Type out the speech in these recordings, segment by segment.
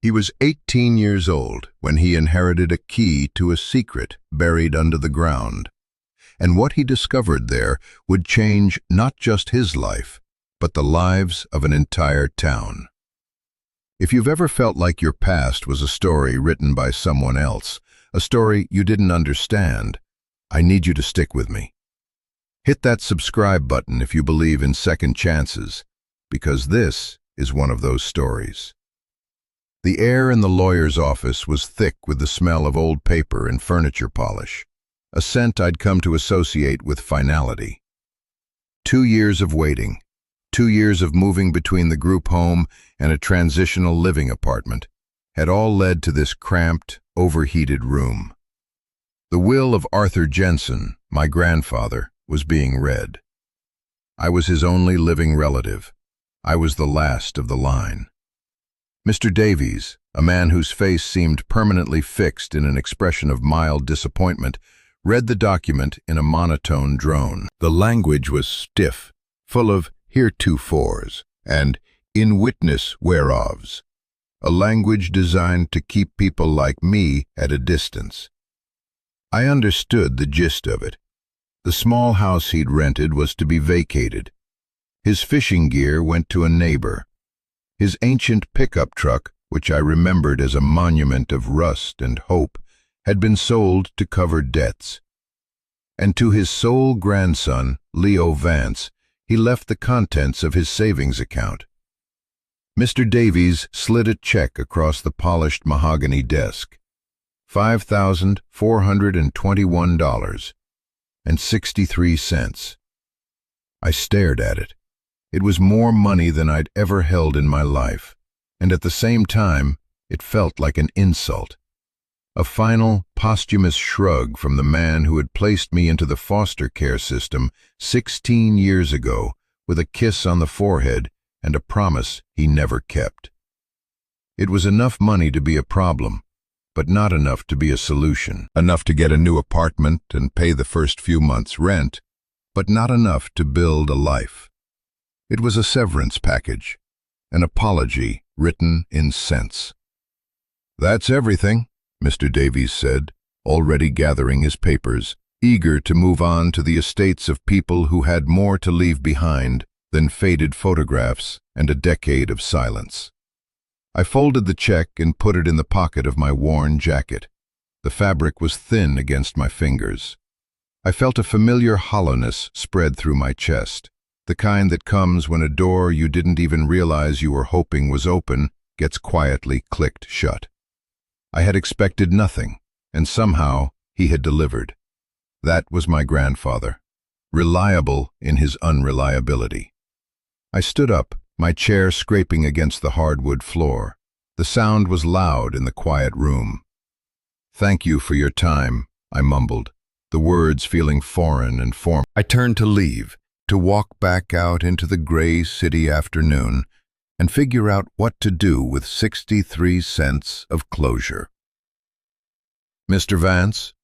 He was 18 years old when he inherited a key to a secret buried under the ground. And what he discovered there would change not just his life, but the lives of an entire town. If you've ever felt like your past was a story written by someone else, a story you didn't understand, I need you to stick with me. Hit that subscribe button if you believe in second chances, because this is one of those stories. The air in the lawyer's office was thick with the smell of old paper and furniture polish, a scent I'd come to associate with finality. 2 years of waiting, 2 years of moving between the group home and a transitional living apartment, had all led to this cramped, overheated room. The will of Arthur Jensen, my grandfather, was being read. I was his only living relative. I was the last of the line. Mr. Davies, a man whose face seemed permanently fixed in an expression of mild disappointment, read the document in a monotone drone. The language was stiff, full of heretofores and in witness whereofs, a language designed to keep people like me at a distance. I understood the gist of it. The small house he'd rented was to be vacated. His fishing gear went to a neighbor. His ancient pickup truck, which I remembered as a monument of rust and hope, had been sold to cover debts. And to his sole grandson, Leo Vance, he left the contents of his savings account. Mr. Davies slid a check across the polished mahogany desk. $5,421.63. I stared at it. It was more money than I'd ever held in my life, and at the same time, it felt like an insult. A final, posthumous shrug from the man who had placed me into the foster care system 16 years ago with a kiss on the forehead and a promise he never kept. It was enough money to be a problem, but not enough to be a solution. Enough to get a new apartment and pay the first few months' rent, but not enough to build a life. It was a severance package, an apology written in cents. "That's everything," Mr. Davies said, already gathering his papers, eager to move on to the estates of people who had more to leave behind than faded photographs and a decade of silence. I folded the check and put it in the pocket of my worn jacket. The fabric was thin against my fingers. I felt a familiar hollowness spread through my chest, the kind that comes when a door you didn't even realize you were hoping was open gets quietly clicked shut. I had expected nothing, and somehow he had delivered. That was my grandfather, reliable in his unreliability. I stood up, my chair scraping against the hardwood floor. The sound was loud in the quiet room. "Thank you for your time," I mumbled, the words feeling foreign and formal. I turned to leave, to walk back out into the gray city afternoon and figure out what to do with 63 cents of closure. "Mr. Vance?"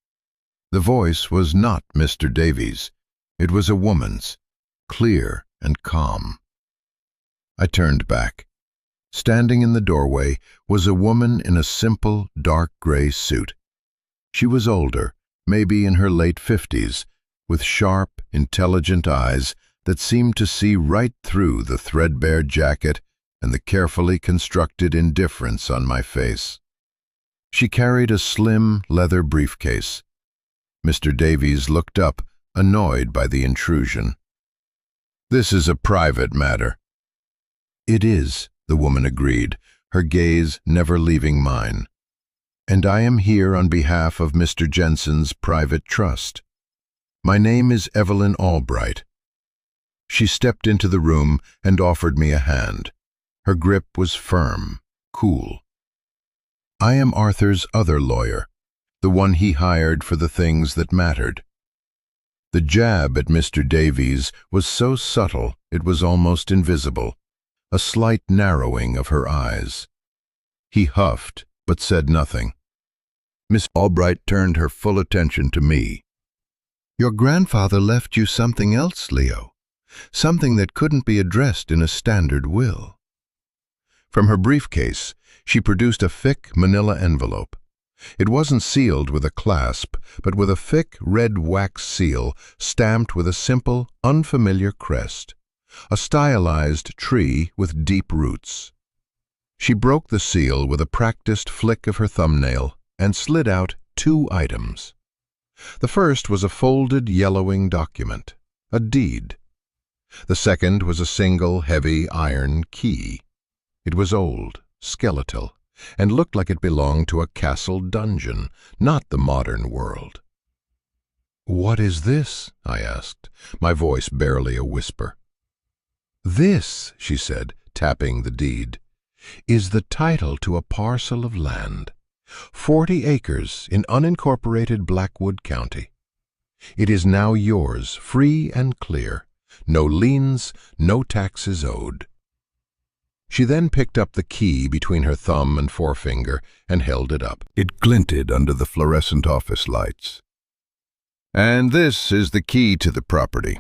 The voice was not Mr. Davies. It was a woman's, clear and calm. I turned back. Standing in the doorway was a woman in a simple, dark gray suit. She was older, maybe in her late 50s, with sharp, intelligent eyes that seemed to see right through the threadbare jacket and the carefully constructed indifference on my face. She carried a slim leather briefcase. Mr. Davies looked up, annoyed by the intrusion. "This is a private matter." "It is," the woman agreed, her gaze never leaving mine. "And I am here on behalf of Mr. Jensen's private trust. My name is Evelyn Albright." She stepped into the room and offered me a hand. Her grip was firm, cool. "I am Arthur's other lawyer, the one he hired for the things that mattered." The jab at Mr. Davies was so subtle it was almost invisible, a slight narrowing of her eyes. He huffed, but said nothing. Miss Albright turned her full attention to me. "Your grandfather left you something else, Leo, something that couldn't be addressed in a standard will." From her briefcase, she produced a thick manila envelope. It wasn't sealed with a clasp, but with a thick red wax seal stamped with a simple, unfamiliar crest, a stylized tree with deep roots. She broke the seal with a practiced flick of her thumbnail and slid out 2 items. The first was a folded, yellowing document, a deed. The second was a single, heavy iron key. It was old, skeletal, and looked like it belonged to a castle dungeon, not the modern world. "What is this?" I asked, my voice barely a whisper. "This," she said, tapping the deed, "is the title to a parcel of land, 40 acres in unincorporated Blackwood County. It is now yours, free and clear, no liens, no taxes owed." She then picked up the key between her thumb and forefinger and held it up. It glinted under the fluorescent office lights. "And this is the key to the property,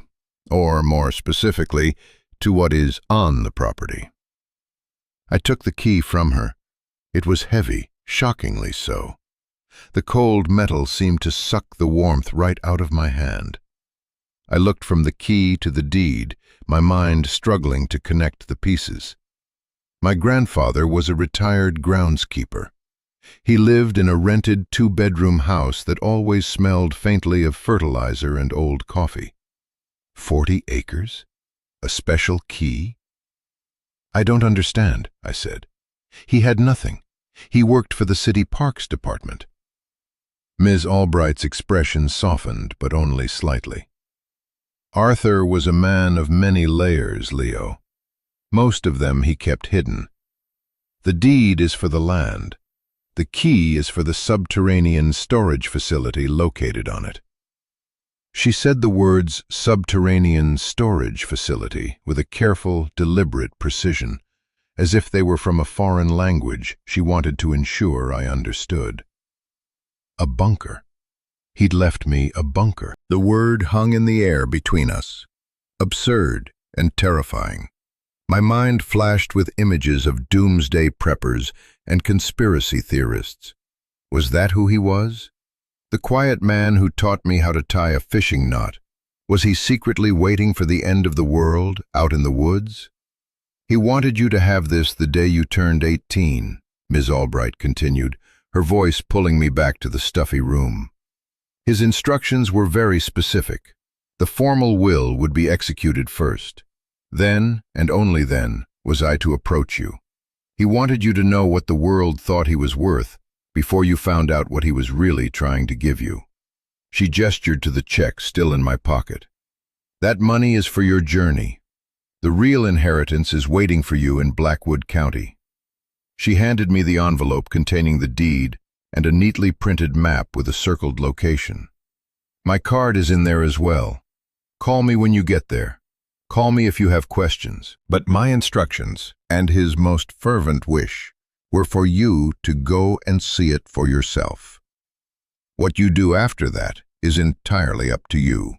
or more specifically, to what is on the property." I took the key from her. It was heavy, shockingly so. The cold metal seemed to suck the warmth right out of my hand. I looked from the key to the deed, my mind struggling to connect the pieces. My grandfather was a retired groundskeeper. He lived in a rented 2-bedroom house that always smelled faintly of fertilizer and old coffee. 40 acres? A special key? "I don't understand," I said. "He had nothing. He worked for the city parks department." Ms. Albright's expression softened, but only slightly. "Arthur was a man of many layers, Leo. Most of them he kept hidden. The deed is for the land. The key is for the subterranean storage facility located on it." She said the words subterranean storage facility with a careful, deliberate precision, as if they were from a foreign language she wanted to ensure I understood. A bunker. He'd left me a bunker. The word hung in the air between us, absurd and terrifying. My mind flashed with images of doomsday preppers and conspiracy theorists. Was that who he was? The quiet man who taught me how to tie a fishing knot. Was he secretly waiting for the end of the world out in the woods? "He wanted you to have this the day you turned 18, Ms. Albright continued, her voice pulling me back to the stuffy room. "His instructions were very specific. The formal will would be executed first. Then, and only then, was I to approach you. He wanted you to know what the world thought he was worth before you found out what he was really trying to give you." She gestured to the check still in my pocket. "That money is for your journey. The real inheritance is waiting for you in Blackwood County." She handed me the envelope containing the deed and a neatly printed map with a circled location. "My card is in there as well. Call me when you get there. Call me if you have questions." But my instructions, and his most fervent wish, were for you to go and see it for yourself. What you do after that is entirely up to you.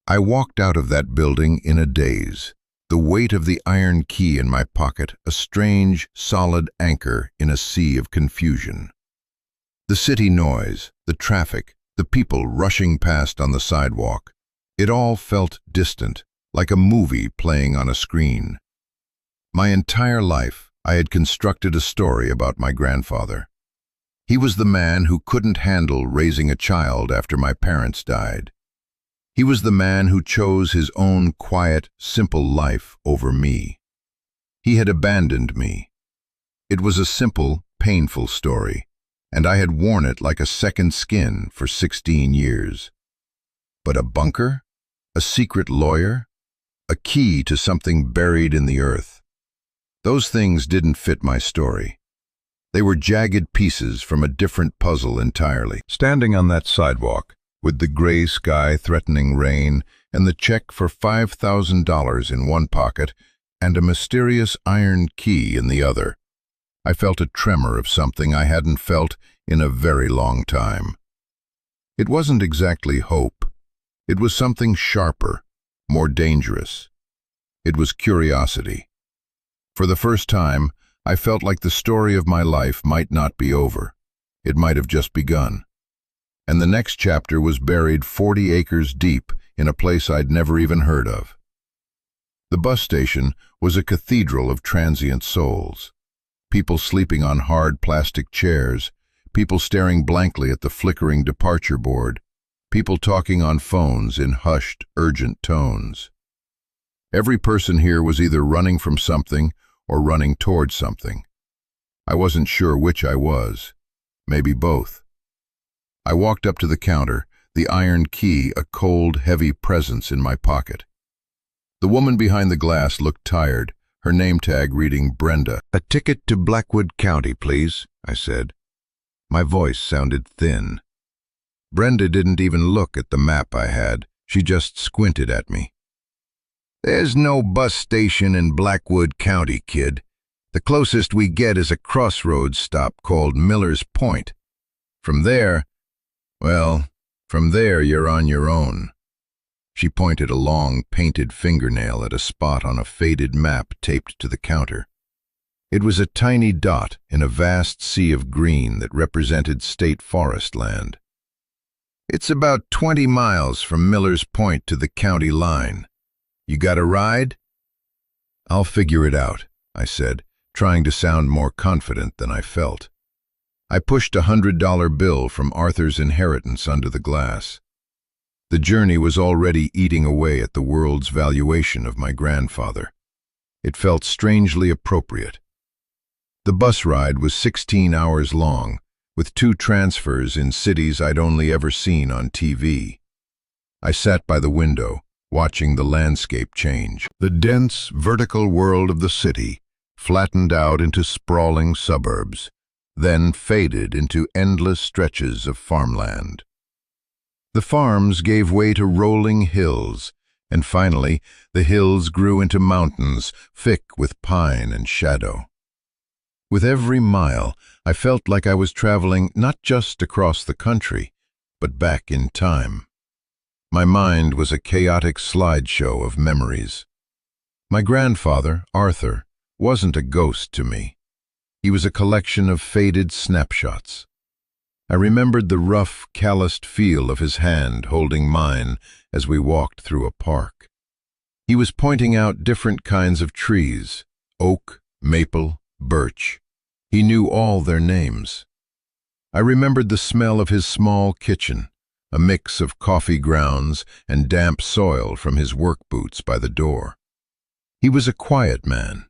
I walked out of that building in a daze, the weight of the iron key in my pocket a strange, solid anchor in a sea of confusion. The city noise, the traffic, the people rushing past on the sidewalk, it all felt distant, like a movie playing on a screen. My entire life, I had constructed a story about my grandfather. He was the man who couldn't handle raising a child after my parents died. He was the man who chose his own quiet, simple life over me. He had abandoned me. It was a simple, painful story, and I had worn it like a second skin for 16 years. But a bunker? A secret lawyer? A key to something buried in the earth? Those things didn't fit my story. They were jagged pieces from a different puzzle entirely. Standing on that sidewalk, with the gray sky threatening rain and the check for $5,000 in one pocket and a mysterious iron key in the other, I felt a tremor of something I hadn't felt in a very long time. It wasn't exactly hope. It was something sharper, more dangerous. It was curiosity. For the first time, I felt like the story of my life might not be over. It might have just begun. And the next chapter was buried 40 acres deep in a place I'd never even heard of. The bus station was a cathedral of transient souls. People sleeping on hard plastic chairs, people staring blankly at the flickering departure board, people talking on phones in hushed, urgent tones. Every person here was either running from something or running towards something. I wasn't sure which I was. Maybe both. I walked up to the counter, the iron key a cold, heavy presence in my pocket. The woman behind the glass looked tired, her name tag reading Brenda. "A ticket to Blackwood County, please," I said. My voice sounded thin. Brenda didn't even look at the map I had. She just squinted at me. "There's no bus station in Blackwood County, kid. The closest we get is a crossroads stop called Miller's Point. From there, you're on your own." She pointed a long, painted fingernail at a spot on a faded map taped to the counter. It was a tiny dot in a vast sea of green that represented state forest land. "It's about 20 miles from Miller's Point to the county line. You got a ride?" "I'll figure it out," I said, trying to sound more confident than I felt. I pushed a $100 bill from Arthur's inheritance under the glass. The journey was already eating away at the world's valuation of my grandfather. It felt strangely appropriate. The bus ride was 16 hours long, with 2 transfers in cities I'd only ever seen on TV. I sat by the window, watching the landscape change. The dense, vertical world of the city flattened out into sprawling suburbs, then faded into endless stretches of farmland. The farms gave way to rolling hills, and finally the hills grew into mountains thick with pine and shadow. With every mile, I felt like I was traveling not just across the country, but back in time. My mind was a chaotic slideshow of memories. My grandfather, Arthur, wasn't a ghost to me. He was a collection of faded snapshots. I remembered the rough, calloused feel of his hand holding mine as we walked through a park. He was pointing out different kinds of trees, oak, maple, birch. He knew all their names. I remembered the smell of his small kitchen, a mix of coffee grounds and damp soil from his work boots by the door. He was a quiet man,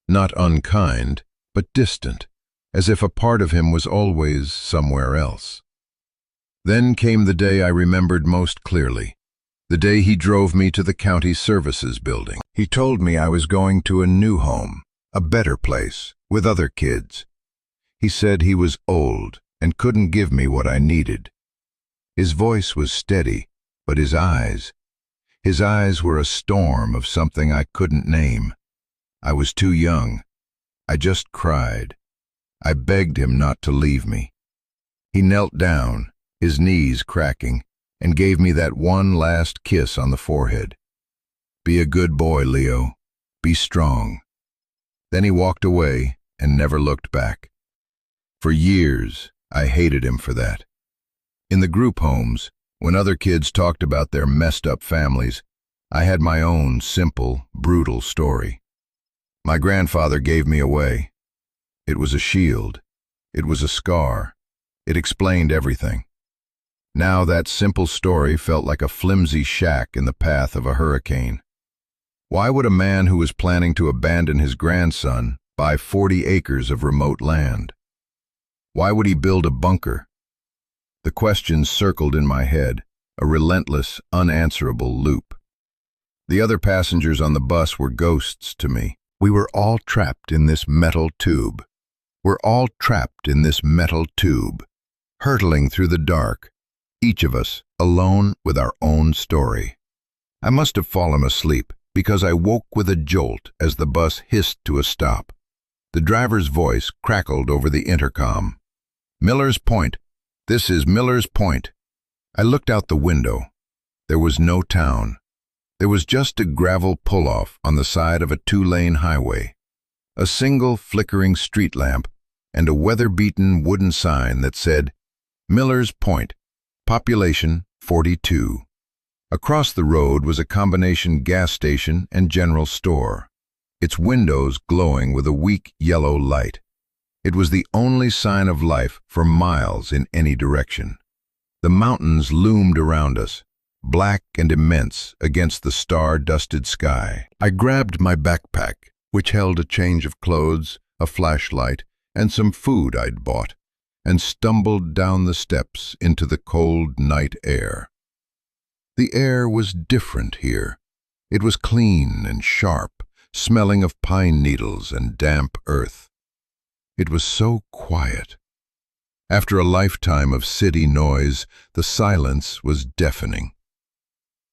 not unkind, but distant, as if a part of him was always somewhere else. Then came the day I remembered most clearly, the day he drove me to the county services building. He told me I was going to a new home, a better place, with other kids. He said he was old and couldn't give me what I needed. His voice was steady, but his eyes were a storm of something I couldn't name. I was too young. I just cried. I begged him not to leave me. He knelt down, his knees cracking, and gave me that one last kiss on the forehead. "Be a good boy, Leo. Be strong." Then he walked away and never looked back. For years, I hated him for that. In the group homes, when other kids talked about their messed up families, I had my own simple, brutal story. My grandfather gave me away. It was a shield. It was a scar. It explained everything. Now that simple story felt like a flimsy shack in the path of a hurricane. Why would a man who was planning to abandon his grandson buy 40 acres of remote land? Why would he build a bunker? The questions circled in my head, a relentless, unanswerable loop. The other passengers on the bus were ghosts to me. We were all trapped in this metal tube. We're all trapped in this metal tube, hurtling through the dark, each of us alone with our own story. I must have fallen asleep because I woke with a jolt as the bus hissed to a stop. The driver's voice crackled over the intercom. "Miller's Point. This is Miller's Point." I looked out the window. There was no town. There was just a gravel pull-off on the side of a 2-lane highway. a single flickering street lamp, and a weather-beaten wooden sign that said, Miller's Point, population 42. Across the road was a combination gas station and general store, its windows glowing with a weak yellow light. It was the only sign of life for miles in any direction. The mountains loomed around us, black and immense against the star-dusted sky. I grabbed my backpack, which held a change of clothes, a flashlight, and some food I'd bought, and stumbled down the steps into the cold night air. The air was different here. It was clean and sharp, smelling of pine needles and damp earth. It was so quiet. After a lifetime of city noise, the silence was deafening.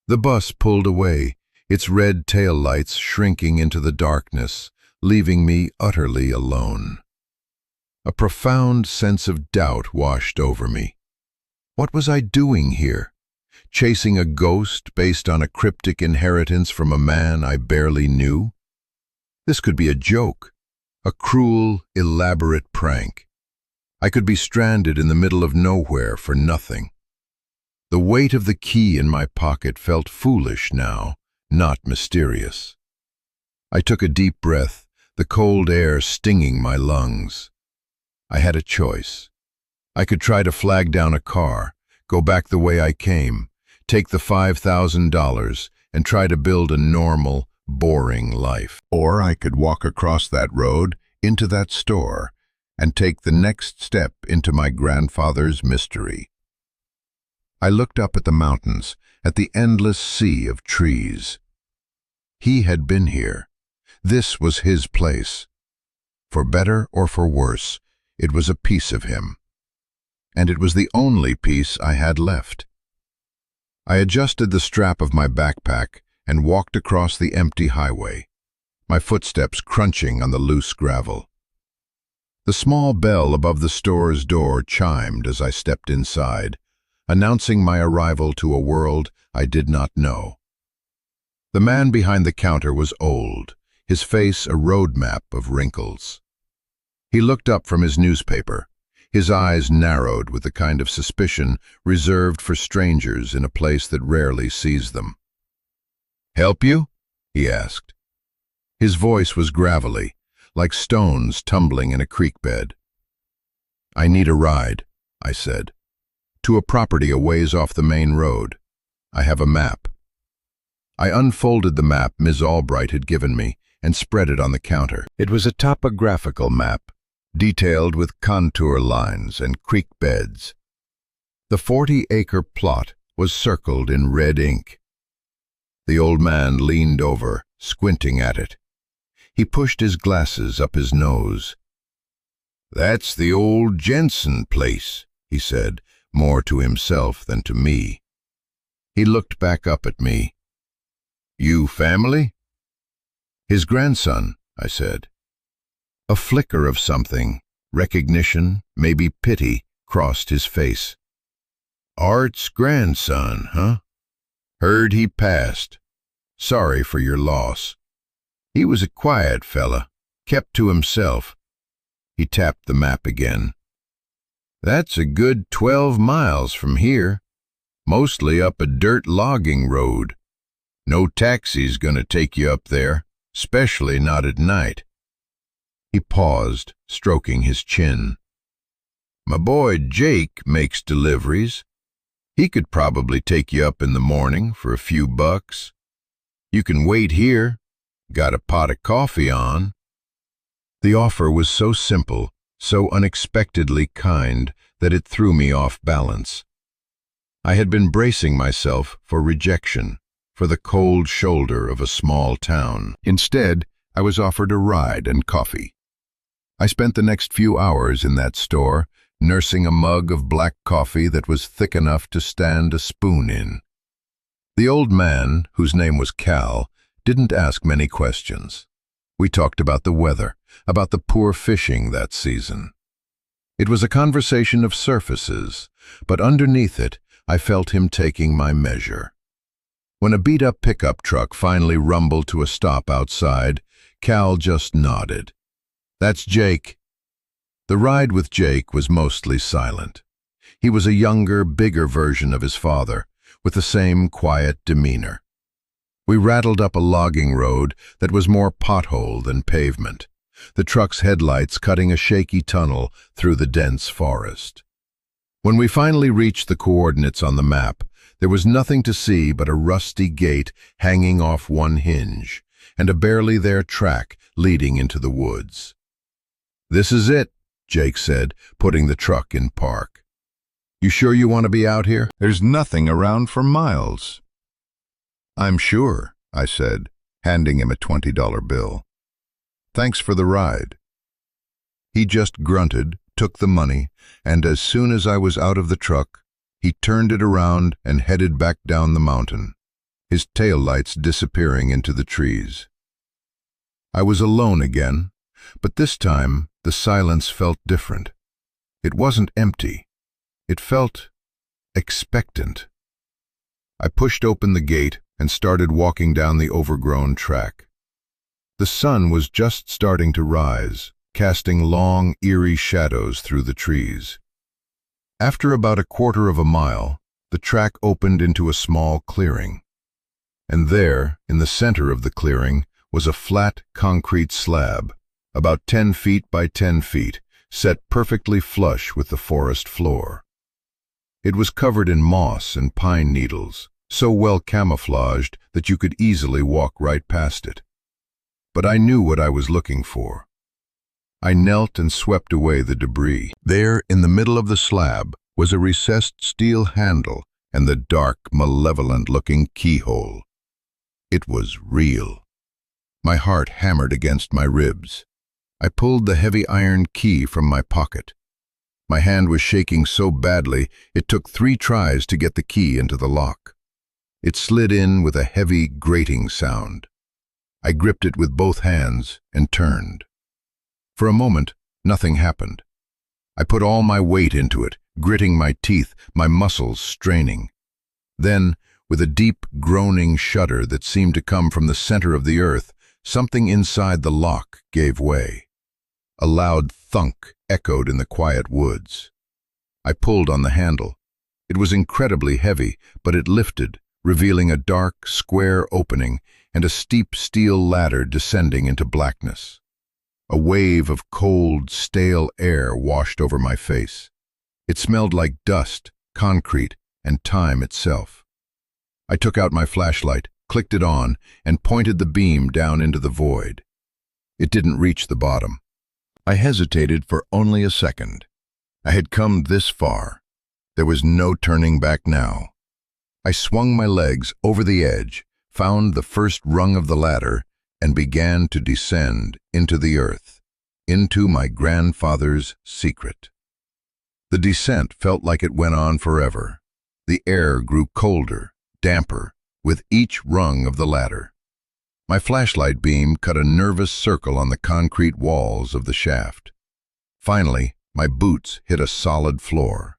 The bus pulled away, its red taillights shrinking into the darkness, leaving me utterly alone. A profound sense of doubt washed over me. What was I doing here? Chasing a ghost based on a cryptic inheritance from a man I barely knew? This could be a joke, a cruel, elaborate prank. I could be stranded in the middle of nowhere for nothing. The weight of the key in my pocket felt foolish now, not mysterious. I took a deep breath, the cold air stinging my lungs. I had a choice. I could try to flag down a car, go back the way I came, take the $5,000 and try to build a normal, boring life. Or I could walk across that road into that store and take the next step into my grandfather's mystery. I looked up at the mountains, at the endless sea of trees. He had been here. This was his place. For better or for worse, it was a piece of him. And it was the only piece I had left. I adjusted the strap of my backpack and walked across the empty highway, my footsteps crunching on the loose gravel. The small bell above the store's door chimed as I stepped inside, announcing my arrival to a world I did not know. The man behind the counter was old, his face a road map of wrinkles. He looked up from his newspaper, his eyes narrowed with the kind of suspicion reserved for strangers in a place that rarely sees them. "Help you?" he asked. His voice was gravelly, like stones tumbling in a creek bed. "I need a ride," I said, "to a property a ways off the main road. I have a map." I unfolded the map Ms. Albright had given me and spread it on the counter. It was a topographical map, detailed with contour lines and creek beds. The 40-acre plot was circled in red ink. The old man leaned over, squinting at it. He pushed his glasses up his nose. "That's the old Jensen place," he said, more to himself than to me. He looked back up at me. "You family?" "His grandson," I said. A flicker of something, recognition, maybe pity, crossed his face. "Art's grandson, huh? Heard he passed. Sorry for your loss. He was a quiet fella, kept to himself." He tapped the map again. "That's a good 12 miles from here, mostly up a dirt logging road. No taxi's gonna take you up there, especially not at night." He paused, stroking his chin. "My boy Jake makes deliveries. He could probably take you up in the morning for a few bucks. You can wait here. Got a pot of coffee on." The offer was so simple, so unexpectedly kind, that it threw me off balance. I had been bracing myself for rejection, for the cold shoulder of a small town. Instead, I was offered a ride and coffee. I spent the next few hours in that store, nursing a mug of black coffee that was thick enough to stand a spoon in. The old man, whose name was Cal, didn't ask many questions. We talked about the weather, about the poor fishing that season. It was a conversation of surfaces, but underneath it, I felt him taking my measure. When a beat-up pickup truck finally rumbled to a stop outside, Cal just nodded. That's Jake." The ride with Jake was mostly silent. He was a younger, bigger version of his father, with the same quiet demeanor. We rattled up a logging road that was more pothole than pavement, the truck's headlights cutting a shaky tunnel through the dense forest. When we finally reached the coordinates on the map, there was nothing to see but a rusty gate hanging off one hinge, and a barely there track leading into the woods. "This is it," Jake said, putting the truck in park. "You sure you want to be out here?" There's nothing around for miles." "I'm sure," I said, handing him a $20 bill. "Thanks for the ride." He just grunted, took the money, and as soon as I was out of the truck, he turned it around and headed back down the mountain, his taillights disappearing into the trees. I was alone again, but this time the silence felt different. It wasn't empty. It felt expectant. I pushed open the gate and started walking down the overgrown track. The sun was just starting to rise, casting long, eerie shadows through the trees. After about a quarter of a mile, the track opened into a small clearing. And there, in the center of the clearing, was a flat concrete slab, about 10 feet by 10 feet, set perfectly flush with the forest floor. It was covered in moss and pine needles, so well camouflaged that you could easily walk right past it. But I knew what I was looking for. I knelt and swept away the debris. There, in the middle of the slab, was a recessed steel handle and the dark, malevolent-looking keyhole. It was real. My heart hammered against my ribs. I pulled the heavy iron key from my pocket. My hand was shaking so badly it took 3 tries to get the key into the lock. It slid in with a heavy, grating sound. I gripped it with both hands and turned. For a moment, nothing happened. I put all my weight into it, gritting my teeth, my muscles straining. Then, with a deep, groaning shudder that seemed to come from the center of the earth, something inside the lock gave way. A loud thunk echoed in the quiet woods. I pulled on the handle. It was incredibly heavy, but it lifted, revealing a dark, square opening and a steep steel ladder descending into blackness. A wave of cold, stale air washed over my face. It smelled like dust, concrete, and time itself. I took out my flashlight, clicked it on, and pointed the beam down into the void. It didn't reach the bottom. I hesitated for only a second. I had come this far. There was no turning back now. I swung my legs over the edge, found the first rung of the ladder, and began to descend into the earth, into my grandfather's secret. The descent felt like it went on forever. The air grew colder, damper, with each rung of the ladder. My flashlight beam cut a nervous circle on the concrete walls of the shaft. Finally, my boots hit a solid floor.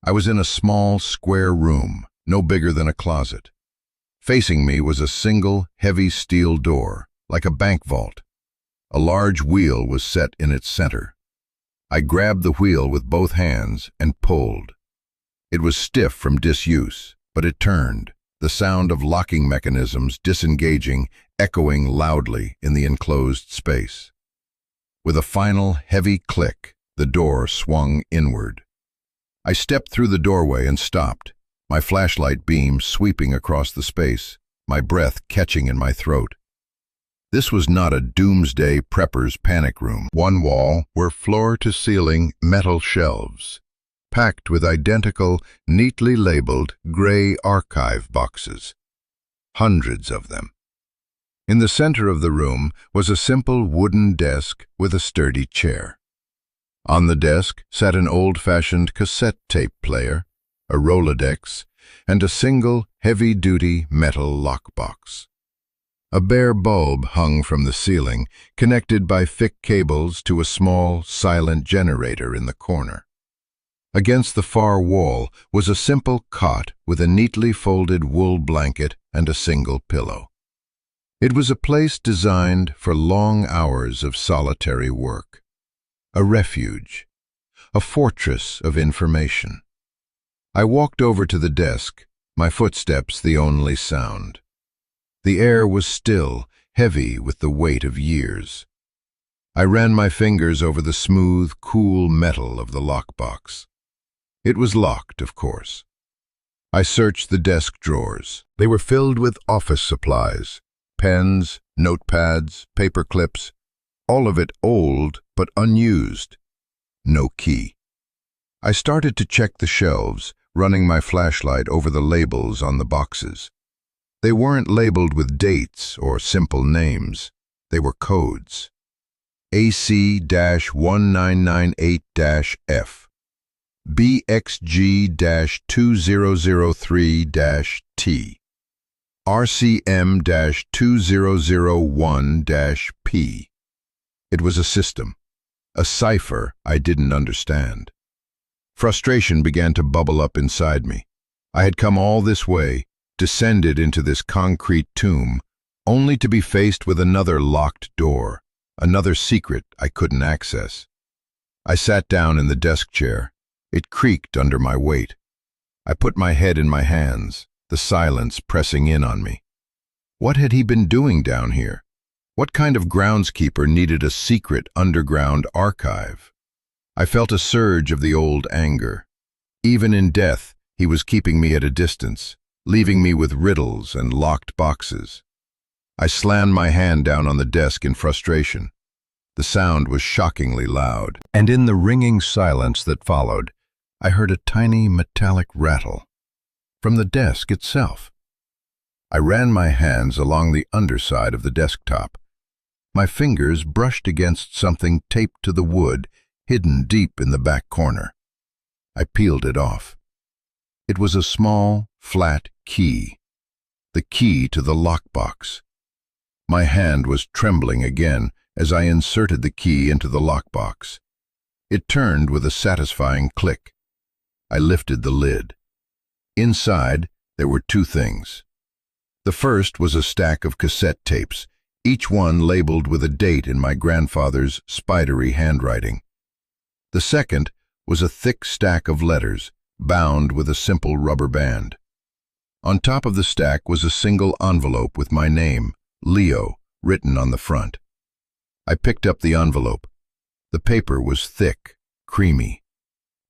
I was in a small, square room, no bigger than a closet. Facing me was a single, heavy steel door, like a bank vault. A large wheel was set in its center. I grabbed the wheel with both hands and pulled. It was stiff from disuse, but it turned, the sound of locking mechanisms disengaging, echoing loudly in the enclosed space. With a final, heavy click, the door swung inward. I stepped through the doorway and stopped, my flashlight beam sweeping across the space, my breath catching in my throat. This was not a doomsday prepper's panic room. One wall were floor-to-ceiling metal shelves, packed with identical, neatly labeled gray archive boxes. Hundreds of them. In the center of the room was a simple wooden desk with a sturdy chair. On the desk sat an old-fashioned cassette tape player, a Rolodex, and a single, heavy-duty metal lockbox. A bare bulb hung from the ceiling, connected by thick cables to a small, silent generator in the corner. Against the far wall was a simple cot with a neatly folded wool blanket and a single pillow. It was a place designed for long hours of solitary work, a refuge, a fortress of information. I walked over to the desk, my footsteps the only sound. The air was still, heavy with the weight of years. I ran my fingers over the smooth, cool metal of the lockbox. It was locked, of course. I searched the desk drawers. They were filled with office supplies, pens, notepads, paper clips, all of it old but unused. No key. I started to check the shelves, running my flashlight over the labels on the boxes. They weren't labeled with dates or simple names. They were codes. AC-1998-F, BXG-2003-T, RCM-2001-P. It was a system, a cipher I didn't understand. Frustration began to bubble up inside me. I had come all this way, descended into this concrete tomb, only to be faced with another locked door, another secret I couldn't access. I sat down in the desk chair. It creaked under my weight. I put my head in my hands, the silence pressing in on me. What had he been doing down here? What kind of groundskeeper needed a secret underground archive? I felt a surge of the old anger. Even in death, he was keeping me at a distance, leaving me with riddles and locked boxes. I slammed my hand down on the desk in frustration. The sound was shockingly loud, and in the ringing silence that followed, I heard a tiny metallic rattle from the desk itself. I ran my hands along the underside of the desktop. My fingers brushed against something taped to the wood, hidden deep in the back corner. I peeled it off. It was a small, flat key, the key to the lockbox. My hand was trembling again as I inserted the key into the lockbox. It turned with a satisfying click. I lifted the lid. Inside, there were two things. The first was a stack of cassette tapes, each one labeled with a date in my grandfather's spidery handwriting. The second was a thick stack of letters, bound with a simple rubber band. On top of the stack was a single envelope with my name, Leo, written on the front. I picked up the envelope. The paper was thick, creamy.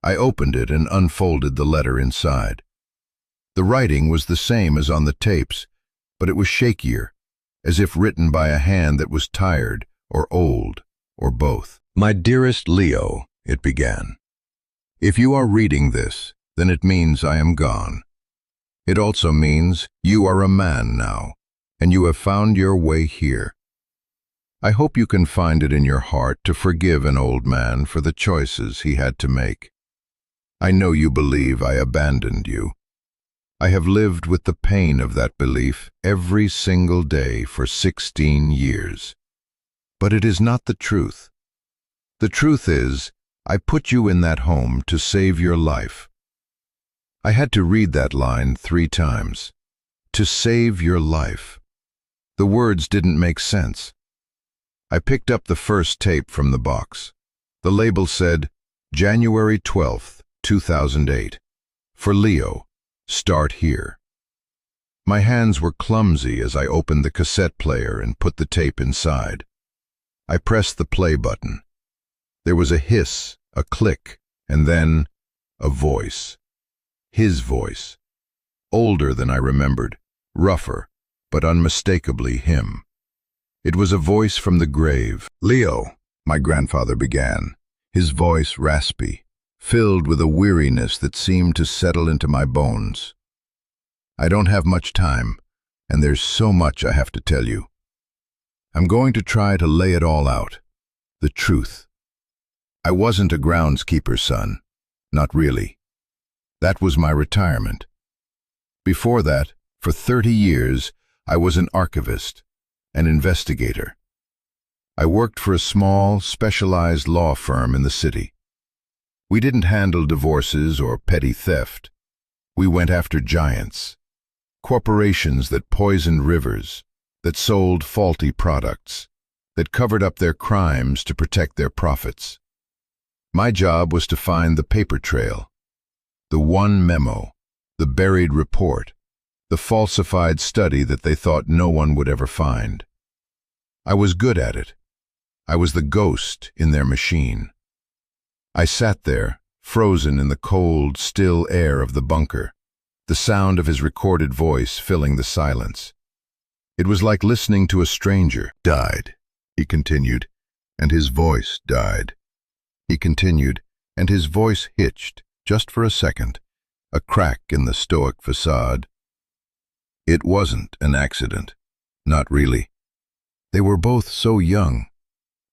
I opened it and unfolded the letter inside. The writing was the same as on the tapes, but it was shakier, as if written by a hand that was tired or old, or both. "My dearest Leo," it began. "If you are reading this, then it means I am gone. It also means you are a man now, and you have found your way here. I hope you can find it in your heart to forgive an old man for the choices he had to make. I know you believe I abandoned you. I have lived with the pain of that belief every single day for 16 years. But it is not the truth. The truth is, I put you in that home to save your life." I had to read that line 3 times. To save your life. The words didn't make sense. I picked up the first tape from the box. The label said, January 12th, 2008. For Leo, start here. My hands were clumsy as I opened the cassette player and put the tape inside. I pressed the play button. There was a hiss, a click, and then a voice. His voice. Older than I remembered, rougher, but unmistakably him. It was a voice from the grave. "Leo," my grandfather began, his voice raspy, filled with a weariness that seemed to settle into my bones. "I don't have much time, and there's so much I have to tell you. I'm going to try to lay it all out, the truth. I wasn't a groundskeeper's son, not really. That was my retirement. Before that, for 30 years, I was an archivist, an investigator. I worked for a small, specialized law firm in the city. We didn't handle divorces or petty theft. We went after giants, corporations that poisoned rivers, that sold faulty products, that covered up their crimes to protect their profits. My job was to find the paper trail, the one memo, the buried report, the falsified study that they thought no one would ever find. I was good at it. I was the ghost in their machine. I sat there, frozen in the cold, still air of the bunker, the sound of his recorded voice filling the silence. It was like listening to a stranger. Died, he continued, and his voice died. He continued, and his voice hitched, just for a second, a crack in the stoic facade. It wasn't an accident. Not really. They were both so young,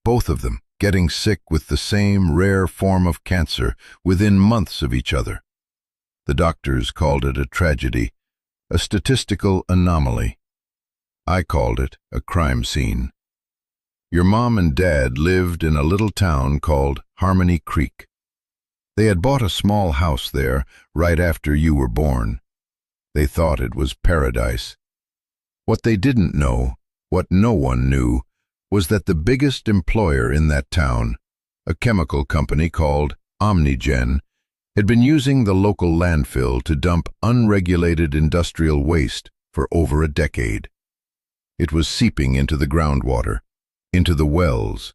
both of them getting sick with the same rare form of cancer within months of each other. The doctors called it a tragedy, a statistical anomaly. I called it a crime scene. Your mom and dad lived in a little town called Harmony Creek. They had bought a small house there right after you were born. They thought it was paradise. What they didn't know, what no one knew, was that the biggest employer in that town, a chemical company called Omnigen, had been using the local landfill to dump unregulated industrial waste for over a decade. It was seeping into the groundwater, into the wells,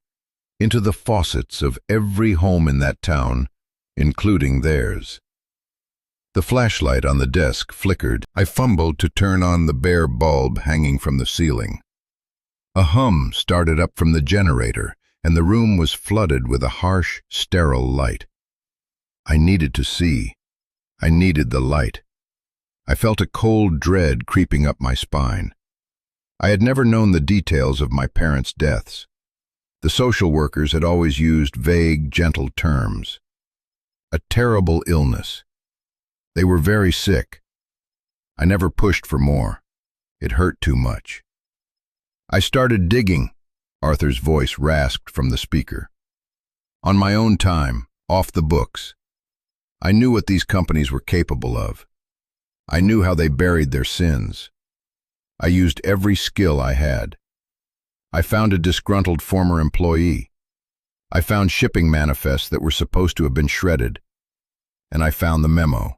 into the faucets of every home in that town, including theirs. The flashlight on the desk flickered. I fumbled to turn on the bare bulb hanging from the ceiling. A hum started up from the generator, and the room was flooded with a harsh, sterile light. I needed to see. I needed the light. I felt a cold dread creeping up my spine. I had never known the details of my parents' deaths. The social workers had always used vague, gentle terms. A terrible illness. They were very sick. I never pushed for more. It hurt too much. I started digging, Arthur's voice rasped from the speaker. On my own time, off the books. I knew what these companies were capable of. I knew how they buried their sins. I used every skill I had. I found a disgruntled former employee. I found shipping manifests that were supposed to have been shredded. And I found the memo.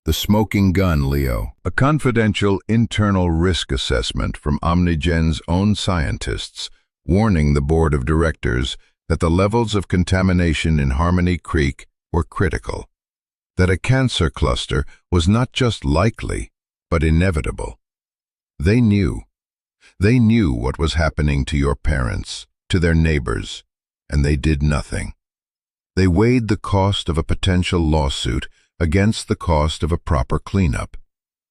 The smoking gun, Leo. A confidential internal risk assessment from Omnigen's own scientists, warning the board of directors that the levels of contamination in Harmony Creek were critical. That a cancer cluster was not just likely, but inevitable. They knew. They knew what was happening to your parents, to their neighbors, and they did nothing. They weighed the cost of a potential lawsuit against the cost of a proper cleanup,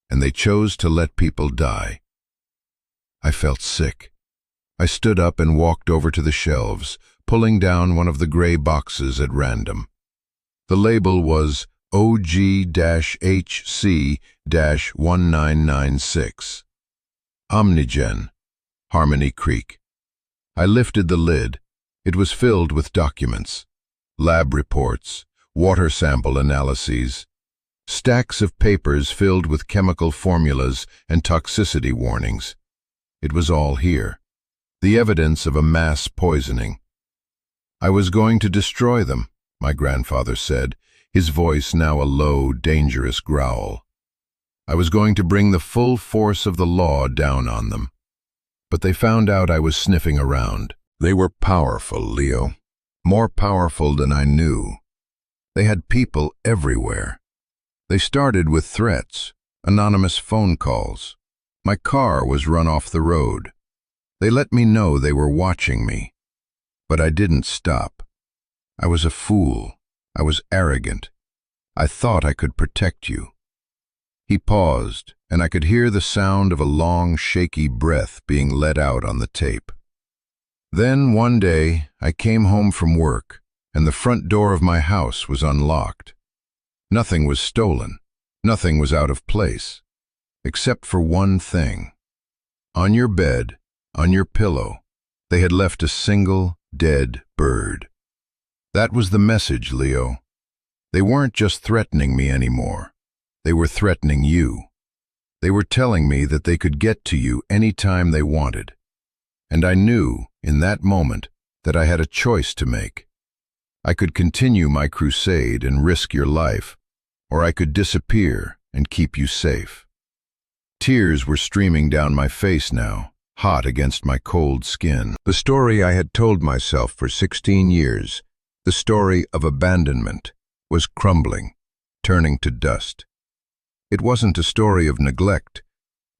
and they chose to let people die. I felt sick. I stood up and walked over to the shelves, pulling down one of the gray boxes at random. The label was OG-HC-1996. Omnigen, Harmony Creek. I lifted the lid. It was filled with documents, lab reports, water sample analyses, stacks of papers filled with chemical formulas and toxicity warnings. It was all here, the evidence of a mass poisoning. I was going to destroy them, my grandfather said, his voice now a low, dangerous growl. I was going to bring the full force of the law down on them. But they found out I was sniffing around. They were powerful, Leo. More powerful than I knew. They had people everywhere. They started with threats, anonymous phone calls. My car was run off the road. They let me know they were watching me. But I didn't stop. I was a fool. I was arrogant. I thought I could protect you. He paused, and I could hear the sound of a long, shaky breath being let out on the tape. Then, one day, I came home from work, and the front door of my house was unlocked. Nothing was stolen. Nothing was out of place. Except for one thing. On your bed, on your pillow, they had left a single, dead bird. That was the message, Leo. They weren't just threatening me anymore. They were threatening you. They were telling me that they could get to you any time they wanted. And I knew, in that moment, that I had a choice to make. I could continue my crusade and risk your life, or I could disappear and keep you safe. Tears were streaming down my face now, hot against my cold skin. The story I had told myself for 16 years, the story of abandonment, was crumbling, turning to dust. It wasn't a story of neglect.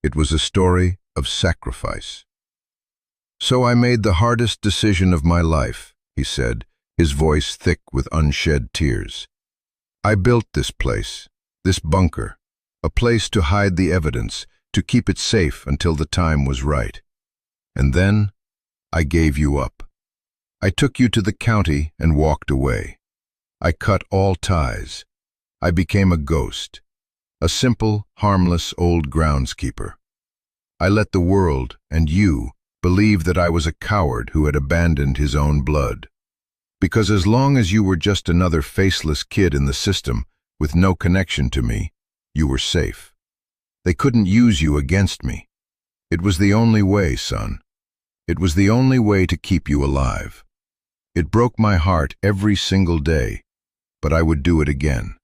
It was a story of sacrifice. "So I made the hardest decision of my life," he said, his voice thick with unshed tears. "I built this place, this bunker, a place to hide the evidence, to keep it safe until the time was right. And then I gave you up. I took you to the county and walked away. I cut all ties. I became a ghost, a simple, harmless old groundskeeper. I let the world, and you, believe that I was a coward who had abandoned his own blood. Because as long as you were just another faceless kid in the system, with no connection to me, you were safe. They couldn't use you against me. It was the only way, son. It was the only way to keep you alive. It broke my heart every single day, but I would do it again.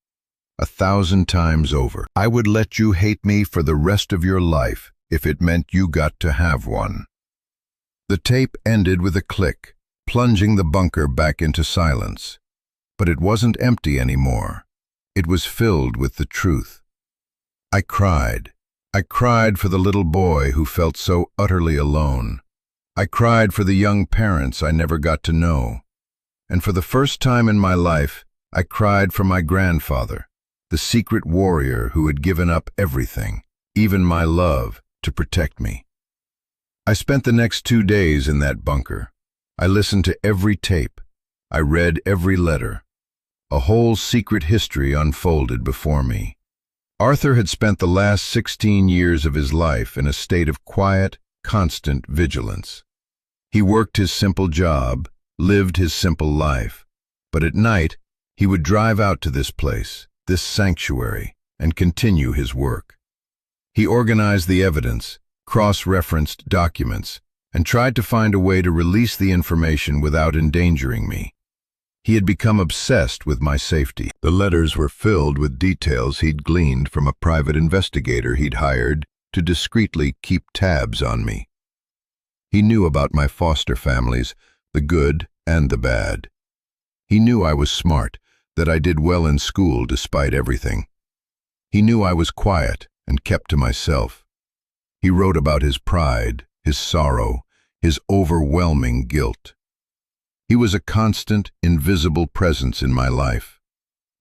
1,000 times over. I would let you hate me for the rest of your life if it meant you got to have one." The tape ended with a click, plunging the bunker back into silence. But it wasn't empty anymore. It was filled with the truth. I cried. I cried for the little boy who felt so utterly alone. I cried for the young parents I never got to know. And for the first time in my life, I cried for my grandfather, the secret warrior who had given up everything, even my love, to protect me. I spent the next 2 days in that bunker. I listened to every tape. I read every letter. A whole secret history unfolded before me. Arthur had spent the last 16 years of his life in a state of quiet, constant vigilance. He worked his simple job, lived his simple life, but at night he would drive out to this place, this sanctuary, and continue his work. He organized the evidence, cross-referenced documents, and tried to find a way to release the information without endangering me. He had become obsessed with my safety. The letters were filled with details he'd gleaned from a private investigator he'd hired to discreetly keep tabs on me. He knew about my foster families, the good and the bad. He knew I was smart, that I did well in school despite everything. He knew I was quiet and kept to myself. He wrote about his pride, his sorrow, his overwhelming guilt. He was a constant, invisible presence in my life,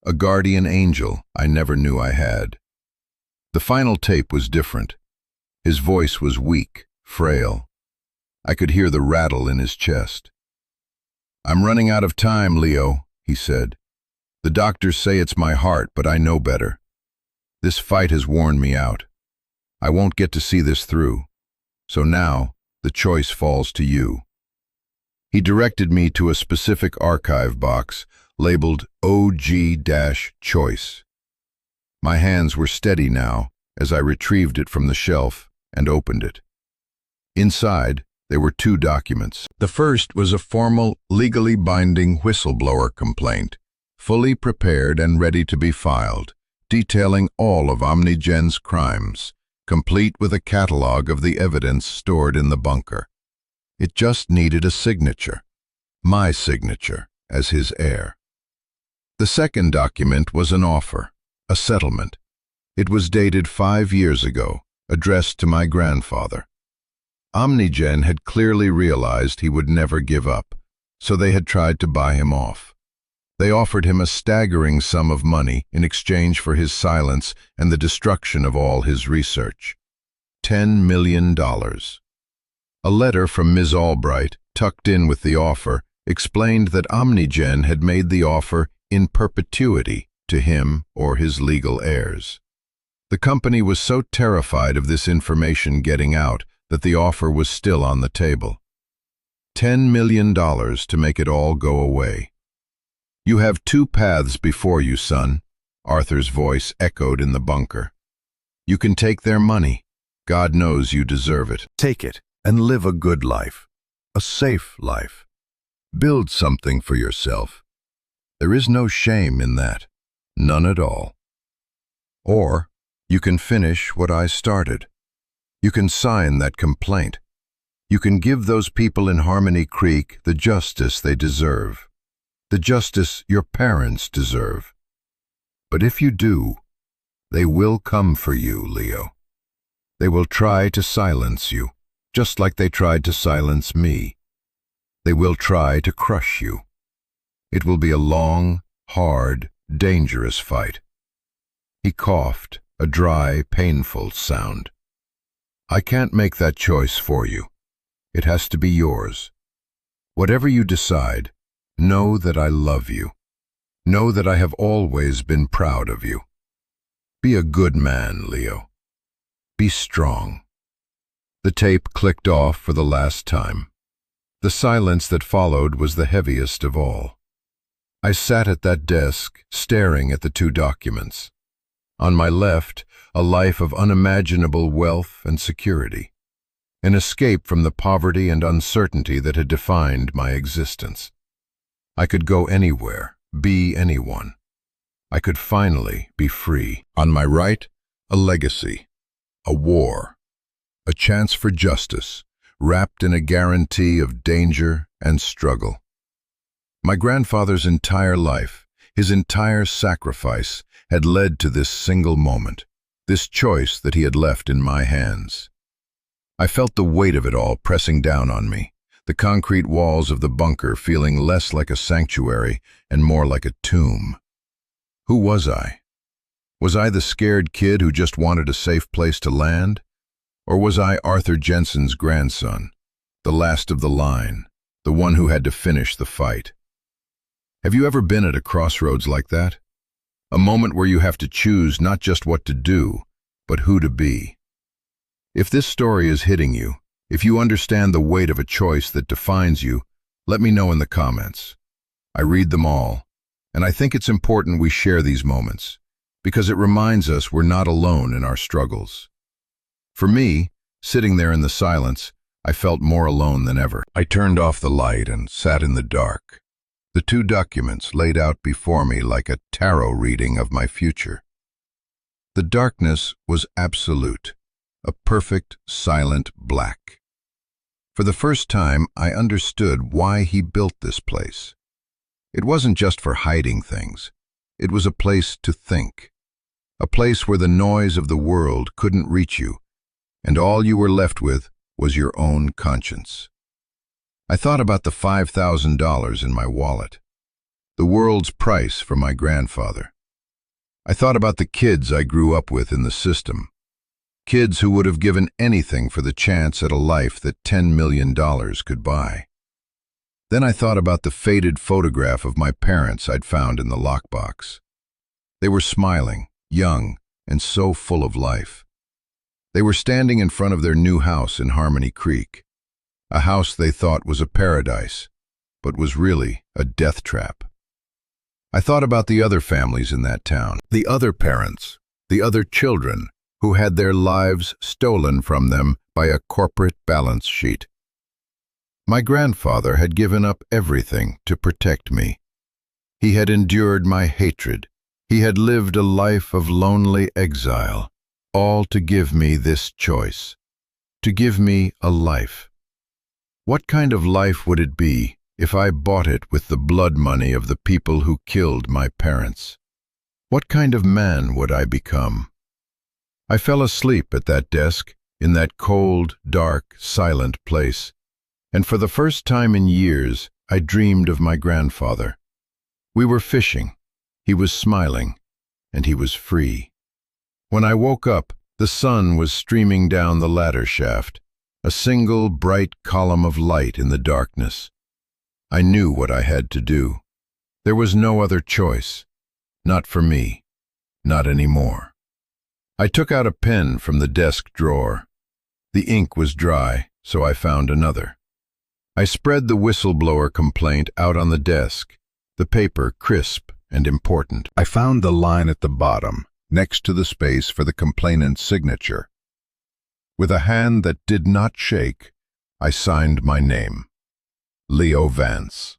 a guardian angel I never knew I had. The final tape was different. His voice was weak, frail. I could hear the rattle in his chest. "I'm running out of time, Leo," he said. "The doctors say it's my heart, but I know better. This fight has worn me out. I won't get to see this through. So now, the choice falls to you." He directed me to a specific archive box labeled OG-Choice. My hands were steady now as I retrieved it from the shelf and opened it. Inside, there were 2 documents. The first was a formal, legally binding whistleblower complaint, fully prepared and ready to be filed, detailing all of Omnigen's crimes, complete with a catalog of the evidence stored in the bunker. It just needed a signature, my signature, as his heir. The second document was an offer, a settlement. It was dated 5 years ago, addressed to my grandfather. Omnigen had clearly realized he would never give up, so they had tried to buy him off. They offered him a staggering sum of money in exchange for his silence and the destruction of all his research. $10 million. A letter from Ms. Albright, tucked in with the offer, explained that Omnigen had made the offer in perpetuity to him or his legal heirs. The company was so terrified of this information getting out that the offer was still on the table. $10 million to make it all go away. "You have 2 paths before you, son," Arthur's voice echoed in the bunker. You can take their money. God knows you deserve it. Take it and live a good life, a safe life. Build something for yourself. There is no shame in that, none at all. Or you can finish what I started. You can sign that complaint. You can give those people in Harmony Creek the justice they deserve, the justice your parents deserve. But if you do, they will come for you, Leo. They will try to silence you, just like they tried to silence me. They will try to crush you. It will be a long, hard, dangerous fight. He coughed, a dry, painful sound. I can't make that choice for you. It has to be yours. Whatever you decide, know that I love you. Know that I have always been proud of you. Be a good man, Leo. Be strong. The tape clicked off for the last time. The silence that followed was the heaviest of all. I sat at that desk, staring at the two documents. On my left, a life of unimaginable wealth and security. An escape from the poverty and uncertainty that had defined my existence. I could go anywhere, be anyone. I could finally be free. On my right, a legacy, a war, a chance for justice, wrapped in a guarantee of danger and struggle. My grandfather's entire life, his entire sacrifice, had led to this single moment, this choice that he had left in my hands. I felt the weight of it all pressing down on me, the concrete walls of the bunker feeling less like a sanctuary and more like a tomb. Who was I? Was I the scared kid who just wanted a safe place to land? Or was I Arthur Jensen's grandson, the last of the line, the one who had to finish the fight? Have you ever been at a crossroads like that? A moment where you have to choose not just what to do, but who to be. If this story is hitting you, if you understand the weight of a choice that defines you, let me know in the comments. I read them all, and I think it's important we share these moments, because it reminds us we're not alone in our struggles. For me, sitting there in the silence, I felt more alone than ever. I turned off the light and sat in the dark. The two documents laid out before me like a tarot reading of my future. The darkness was absolute, a perfect, silent black. For the first time, I understood why he built this place. It wasn't just for hiding things. It was a place to think. A place where the noise of the world couldn't reach you, and all you were left with was your own conscience. I thought about the $5,000 in my wallet, the world's price for my grandfather. I thought about the kids I grew up with in the system, kids who would have given anything for the chance at a life that $10 million could buy. Then I thought about the faded photograph of my parents I'd found in the lockbox. They were smiling, young, and so full of life. They were standing in front of their new house in Harmony Creek, a house they thought was a paradise, but was really a death trap. I thought about the other families in that town, the other parents, the other children who had their lives stolen from them by a corporate balance sheet. My grandfather had given up everything to protect me. He had endured my hatred. He had lived a life of lonely exile, all to give me this choice, to give me a life. What kind of life would it be if I bought it with the blood money of the people who killed my parents? What kind of man would I become? I fell asleep at that desk, in that cold, dark, silent place, and for the first time in years, I dreamed of my grandfather. We were fishing. He was smiling, and he was free. When I woke up, the sun was streaming down the ladder shaft, a single bright column of light in the darkness. I knew what I had to do. There was no other choice. Not for me. Not anymore. I took out a pen from the desk drawer. The ink was dry, so I found another. I spread the whistleblower complaint out on the desk, the paper crisp and important. I found the line at the bottom, next to the space for the complainant's signature. With a hand that did not shake, I signed my name, Leo Vance.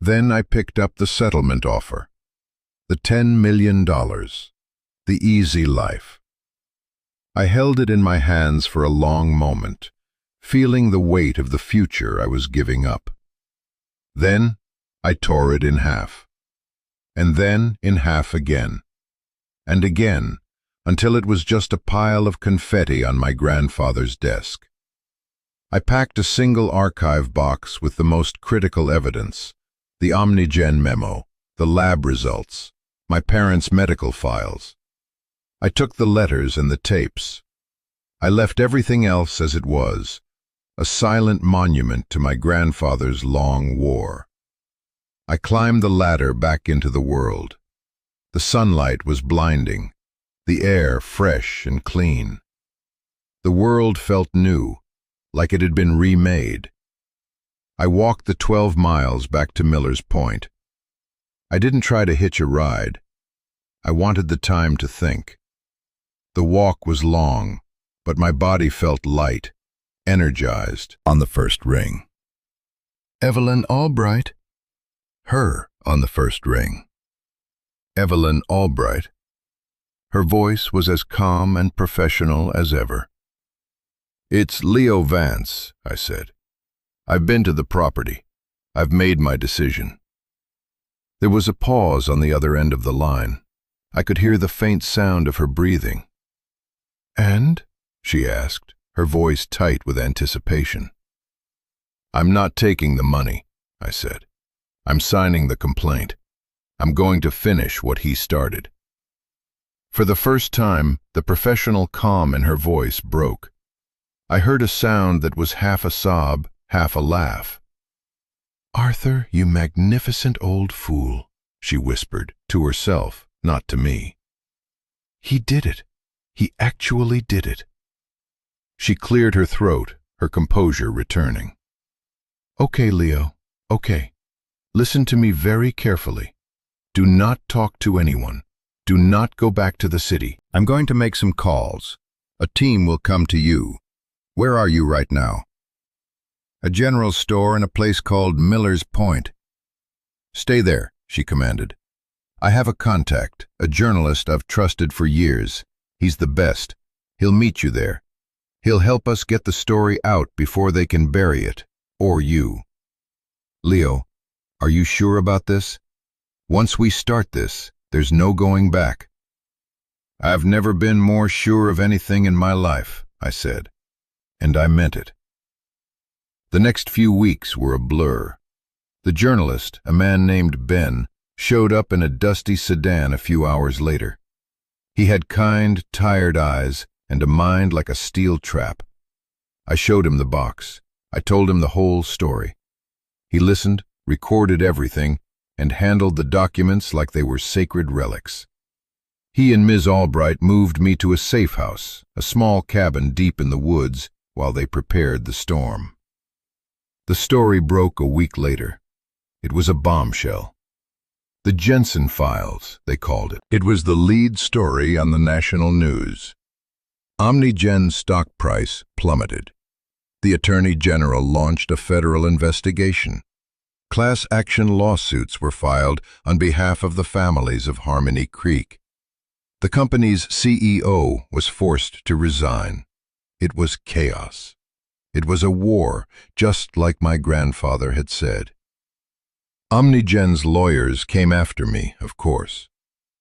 Then I picked up the settlement offer, the $10 million, the easy life. I held it in my hands for a long moment, feeling the weight of the future I was giving up. Then I tore it in half, and then in half again, and again, until it was just a pile of confetti on my grandfather's desk. I packed a single archive box with the most critical evidence, the OmniGen memo, the lab results, my parents' medical files. I took the letters and the tapes. I left everything else as it was, a silent monument to my grandfather's long war. I climbed the ladder back into the world. The sunlight was blinding, the air fresh and clean. The world felt new, like it had been remade. I walked the 12 miles back to Miller's Point. I didn't try to hitch a ride. I wanted the time to think. The walk was long, but my body felt light, energized. On the first ring, Evelyn Albright. Her on the first ring. Evelyn Albright. Her voice was as calm and professional as ever. "It's Leo Vance," I said. "I've been to the property. I've made my decision." There was a pause on the other end of the line. I could hear the faint sound of her breathing. "And?" she asked, her voice tight with anticipation. "I'm not taking the money," I said. "I'm signing the complaint. I'm going to finish what he started." For the first time, the professional calm in her voice broke. I heard a sound that was half a sob, half a laugh. "Arthur, you magnificent old fool," she whispered, to herself, not to me. "He did it. He actually did it." She cleared her throat, her composure returning. "Okay, Leo, okay. Listen to me very carefully. Do not talk to anyone. Do not go back to the city. I'm going to make some calls. A team will come to you. Where are you right now?" "A general store in a place called Miller's Point." "Stay there," she commanded. "I have a contact, a journalist I've trusted for years. He's the best. He'll meet you there. He'll help us get the story out before they can bury it, or you. Leo, are you sure about this? Once we start this, there's no going back." "I've never been more sure of anything in my life," I said, and I meant it. The next few weeks were a blur. The journalist, a man named Ben, showed up in a dusty sedan a few hours later. He had kind, tired eyes and a mind like a steel trap. I showed him the box. I told him the whole story. He listened, recorded everything, and handled the documents like they were sacred relics. He and Ms. Albright moved me to a safe house, a small cabin deep in the woods, while they prepared the storm. The story broke a week later. It was a bombshell. The Jensen Files, they called it. It was the lead story on the national news. OmniGen's stock price plummeted. The Attorney General launched a federal investigation. Class action lawsuits were filed on behalf of the families of Harmony Creek. The company's CEO was forced to resign. It was chaos. It was a war, just like my grandfather had said. OmniGen's lawyers came after me, of course.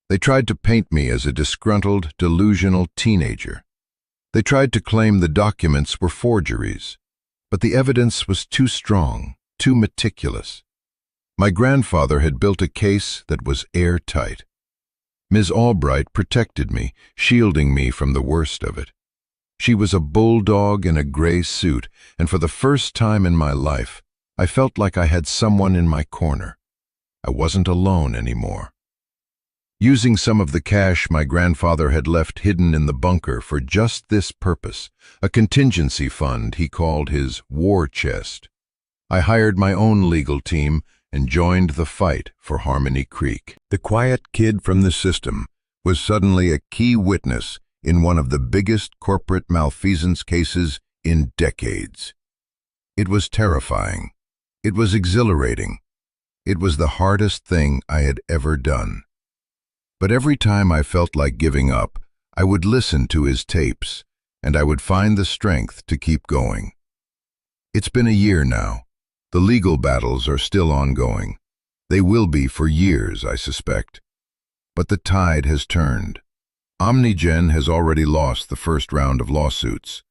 They tried to paint me as a disgruntled, delusional teenager. They tried to claim the documents were forgeries, but the evidence was too strong, too meticulous. My grandfather had built a case that was airtight. Ms. Albright protected me, shielding me from the worst of it. She was a bulldog in a gray suit, and for the first time in my life, I felt like I had someone in my corner. I wasn't alone anymore. Using some of the cash my grandfather had left hidden in the bunker for just this purpose, a contingency fund he called his war chest, I hired my own legal team and joined the fight for Harmony Creek. The quiet kid from the system, was suddenly a key witness in one of the biggest corporate malfeasance cases in decades. It was terrifying. It was exhilarating. It was the hardest thing I had ever done. But every time I felt like giving up, I would listen to his tapes, and I would find the strength to keep going. It's been a year now. The legal battles are still ongoing. They will be for years, I suspect. But the tide has turned. Omnigen has already lost the first round of lawsuits.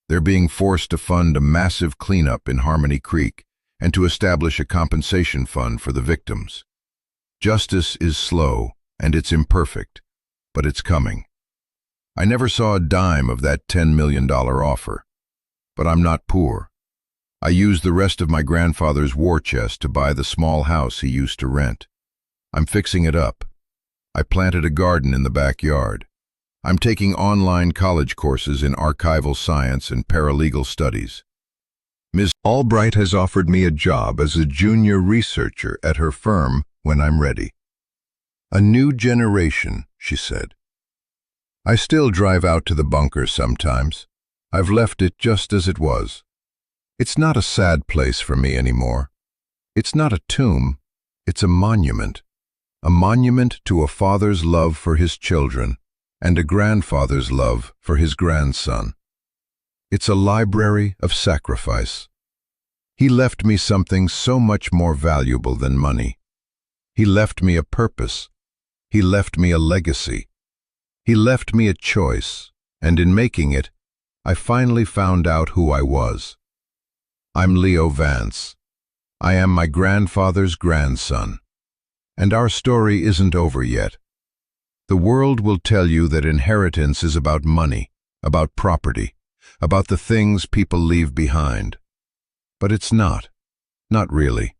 They're being forced to fund a massive cleanup in Harmony Creek and to establish a compensation fund for the victims. Justice is slow and it's imperfect, but it's coming. I never saw a dime of that $10 million offer. But I'm not poor. I used the rest of my grandfather's war chest to buy the small house he used to rent. I'm fixing it up. I planted a garden in the backyard. I'm taking online college courses in archival science and paralegal studies. Ms. Albright has offered me a job as a junior researcher at her firm when I'm ready. A new generation, she said. I still drive out to the bunker sometimes. I've left it just as it was. It's not a sad place for me anymore. It's not a tomb. It's a monument. A monument to a father's love for his children and a grandfather's love for his grandson. It's a library of sacrifice. He left me something so much more valuable than money. He left me a purpose. He left me a legacy. He left me a choice, and in making it, I finally found out who I was. I'm Leo Vance. I am my grandfather's grandson. And our story isn't over yet. The world will tell you that inheritance is about money, about property, about the things people leave behind. But it's not. Not really.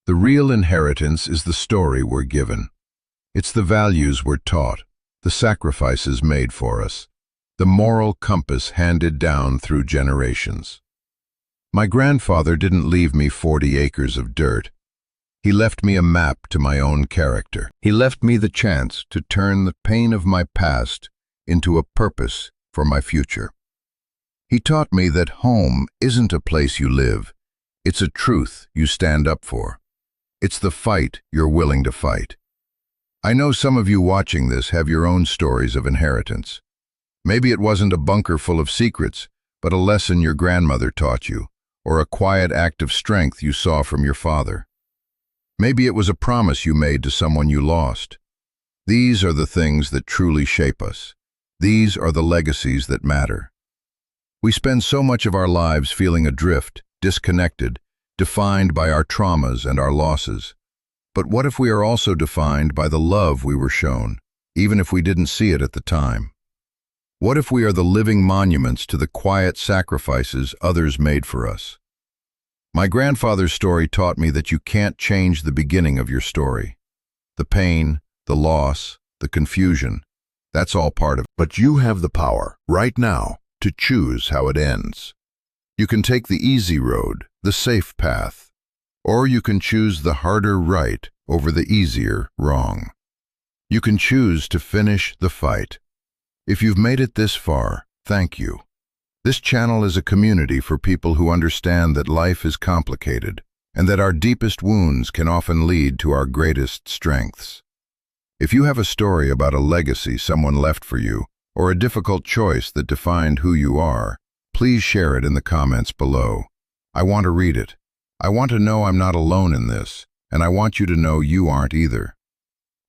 The real inheritance is the story we're given. It's the values we're taught, the sacrifices made for us, the moral compass handed down through generations. My grandfather didn't leave me 40 acres of dirt. He left me a map to my own character. He left me the chance to turn the pain of my past into a purpose for my future. He taught me that home isn't a place you live. It's a truth you stand up for. It's the fight you're willing to fight. I know some of you watching this have your own stories of inheritance. Maybe it wasn't a bunker full of secrets, but a lesson your grandmother taught you, or a quiet act of strength you saw from your father. Maybe it was a promise you made to someone you lost. These are the things that truly shape us. These are the legacies that matter. We spend so much of our lives feeling adrift, disconnected, defined by our traumas and our losses. But what if we are also defined by the love we were shown, even if we didn't see it at the time? What if we are the living monuments to the quiet sacrifices others made for us? My grandfather's story taught me that you can't change the beginning of your story. The pain, the loss, the confusion, that's all part of it. But you have the power, right now, to choose how it ends. You can take the easy road, the safe path, or you can choose the harder right over the easier wrong. You can choose to finish the fight. If you've made it this far, thank you. This channel is a community for people who understand that life is complicated and that our deepest wounds can often lead to our greatest strengths. If you have a story about a legacy someone left for you or a difficult choice that defined who you are, please share it in the comments below. I want to read it. I want to know I'm not alone in this, and I want you to know you aren't either.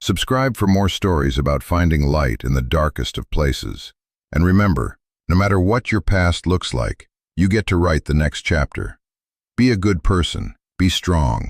Subscribe for more stories about finding light in the darkest of places. And remember, no matter what your past looks like, you get to write the next chapter. Be a good person. Be strong.